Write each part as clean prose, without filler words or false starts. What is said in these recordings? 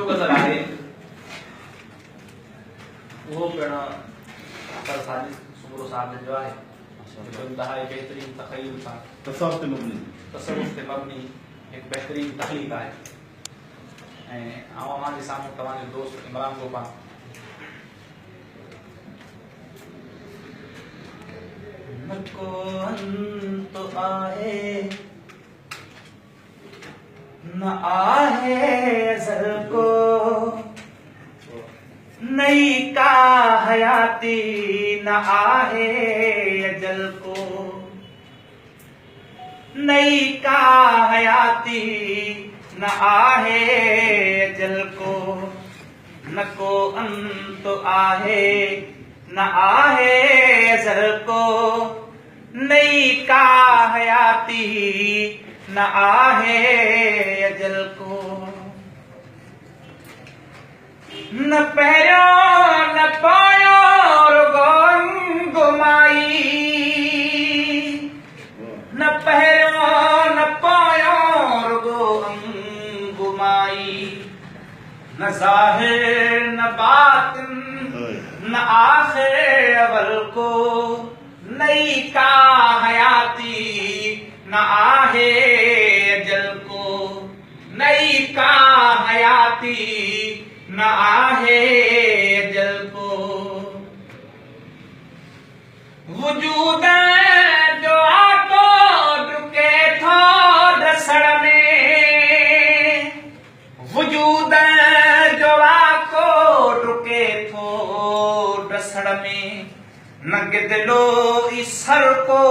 जो गजल आहे वो पण सरसानी सुमरो साहब ने जो आहे जो इंतहा बेहतरीन तखय्युल था तसव्वुफ ते मबनी एक बेहतरीन तख्लीक आहे ऐं आवां जे साम्हूं तव्हांजो दोस्त इमरान गोपा न को अंत आहे न आहे अज़ल को नई का हयाती न आहे अजल को नई का हयाती न आहे अजल को न को अंत आहे न आहे अजल को नई का हयाती न आहे अजल को न पहिरियों न पोयों रुगो गुमाई न पहिरियों न पोयों रुगो गुमाई न ज़ाहिर न बातिन न आखिर अवल को नई का हयाती न आहे अजल को नई का हयाती न आहे अजल को वजूद जो आको डुके थो दसड़ में वजूद जो आको डुके थो दसड़ में न गिदलो इसर को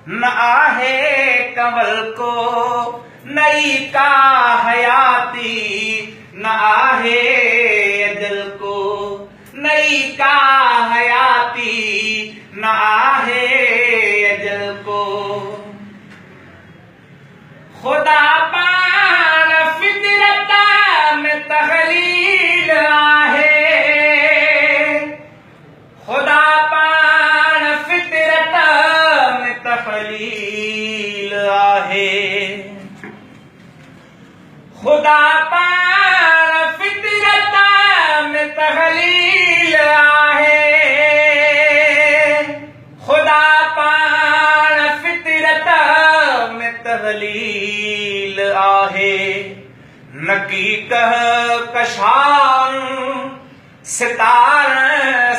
न आहे कंवल को नई का हयाती न आहे अजल को नई का हयाती न आहे अजल को खुदा पान फितरत में तखलील आहे खुदा पान फितरत में तखलील आहे खुदा पान फितरत में तखलील आहे खुदा पान फितरत में तखलील आहे नकी कह कशान सितार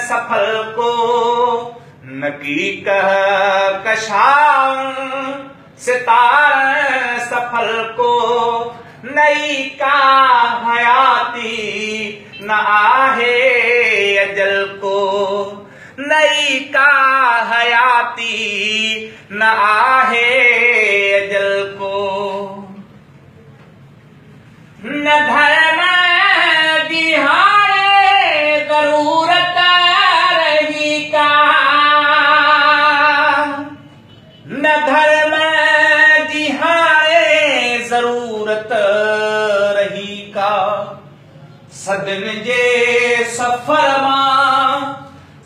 सफल को नकी कह कशान सितार सफल को नई का हयाती न आहे अजल को नई का हयाती न आहे अजल को न धर्म दिहाए जरूरत रही का न धर्म दिहाए जरूरत रही का सदन जे सफर मां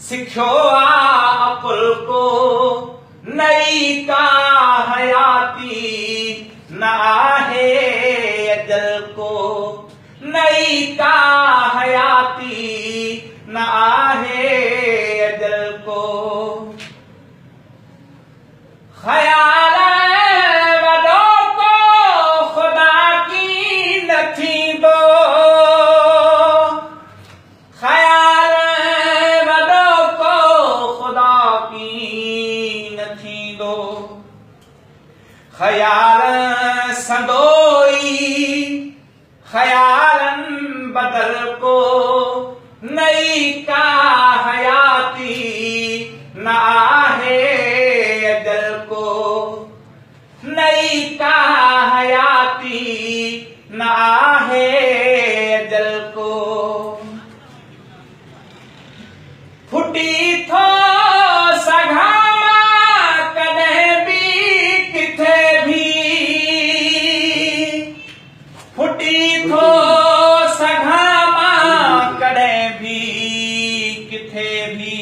सिखियो अकुल को नई का हयाती न आहे अजल को नई का हयाती न आहे अजल को ख्याल वॾो को खुदा की न थींदो ख्याल वॾो को खुदा की न थींदो ख्याल संदोई ख्यालन बदल को नई का हयाती न आहे अजल को नई का हयाती न आहे अजल को फुटी थो सघामा कॾहिं बि किथे भी फुटी थो सघामा कॾहिं भी किथे भी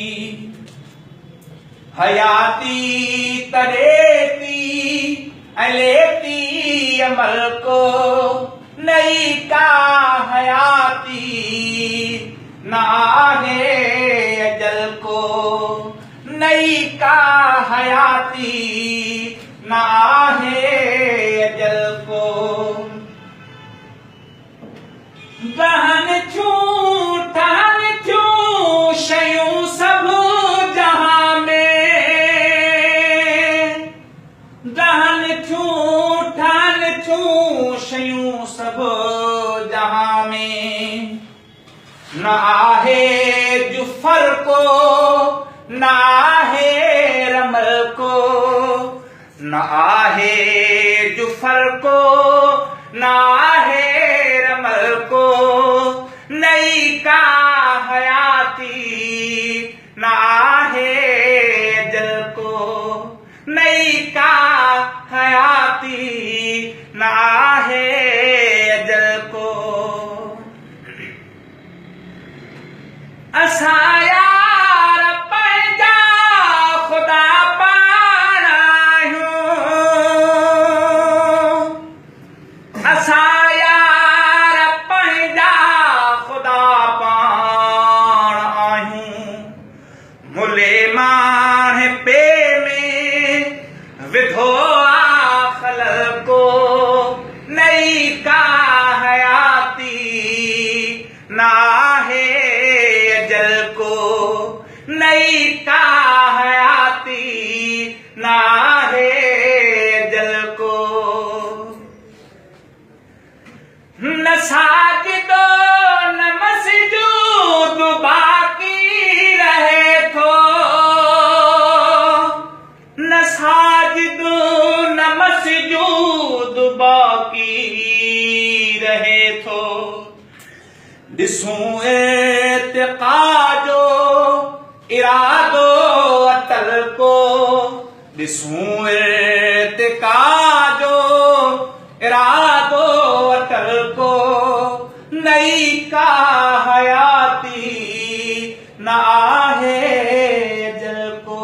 हयाती तरेती अलेती अमल को नई का हयाती हयाती न आहे अजल को गहन थियूं ठहनि थियूं शयूं सभु जहां में गहन थियूं ठहनि थियूं शयूं सभु जहां में न आहे जुफर को न आहे रमल को न आहे जुफर को न आहे रमल को नई का हयाती न आहे अजल को नई का हयाती न आहे अजल को असां यार पंहिंजा ख़ुदा पाण आहियूं असां यार पंहिंजा ख़ुदा पाण आहियूं मुले माण पे में विधो आहे ख़लल को नई का हयाती न आहे अजल को नई का हयाती न आहे अजल को न साजिदो न मसजूद बाकी रहे थो न साजिदो न मसजूद बाकी रहे थो ॾिसूं इर्तिक़ा जो इरादो अटल को ॾिसूं इर्तिक़ा जो इरादो अटल को नई का हयाती न आहे अजल को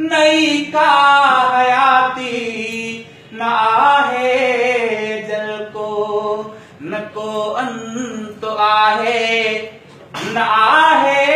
नई का हयाती न आहे अजल को न को अंत आहे न आहे